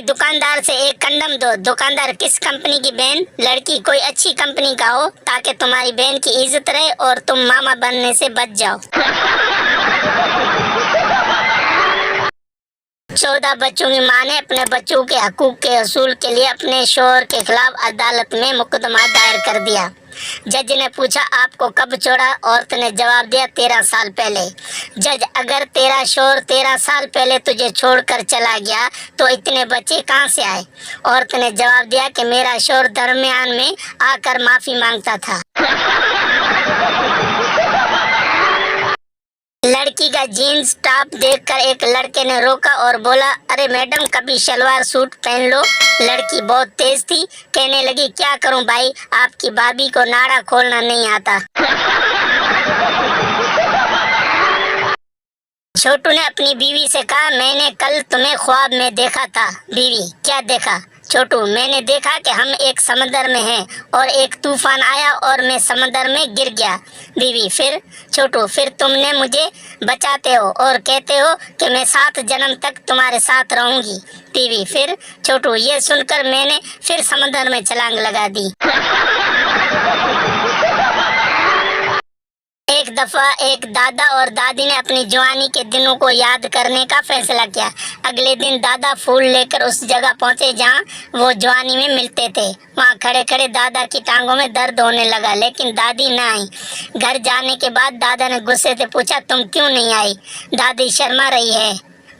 दुकानदार से एक कंडम दो। दुकानदार, किस कंपनी की बहन? लड़की, कोई अच्छी कंपनी का हो ताकि तुम्हारी बहन की इज्जत रहे और तुम मामा बनने से बच जाओ। 14 बच्चों की मां ने अपने बच्चों के हकूक के असूल के लिए अपने शोहर के खिलाफ अदालत में मुकदमा दायर कर दिया। जज ने पूछा, आपको कब छोड़ा? औरत ने जवाब दिया, 13 साल पहले। जज, अगर तेरा शोहर 13 साल पहले तुझे छोड़कर चला गया तो इतने बच्चे कहाँ से आए? औरत ने जवाब दिया कि मेरा शोहर दरमियान में आकर माफी मांगता था। लड़की का जीन्स टॉप देखकर एक लड़के ने रोका और बोला, अरे मैडम, कभी सलवार सूट पहन लो। लड़की बहुत तेज थी, कहने लगी, क्या करूं भाई, आपकी भाभी को नाड़ा खोलना नहीं आता। छोटू ने अपनी बीवी से कहा, मैंने कल तुम्हें ख्वाब में देखा था। बीवी, क्या देखा? छोटू, मैंने देखा कि हम एक समंदर में हैं और एक तूफान आया और मैं समंदर में गिर गया। बीवी, फिर? छोटू, फिर तुमने मुझे बचाते हो और कहते हो कि मैं 7 जन्म तक तुम्हारे साथ रहूंगी। बीवी, फिर? छोटू, ये सुनकर मैंने फिर समंदर में छलांग लगा दी। एक दफा एक दादा और दादी ने अपनी जवानी के दिनों को याद करने का फैसला किया। अगले दिन दादा फूल लेकर उस जगह पहुंचे जहां वो जवानी में मिलते थे। वहां खड़े खड़े दादा की टांगों में दर्द होने लगा, लेकिन दादी न आई। घर जाने के बाद दादा ने गुस्से से पूछा, तुम क्यों नहीं आई? दादी शर्मा रही है,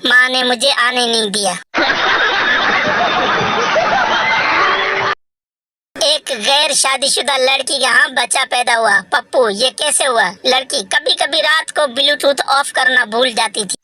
माँ ने मुझे आने नहीं दिया। एक गैर शादीशुदा लड़की के यहाँ बच्चा पैदा हुआ। पप्पू, ये कैसे हुआ? लड़की, कभी कभी रात को ब्लूटूथ ऑफ करना भूल जाती थी।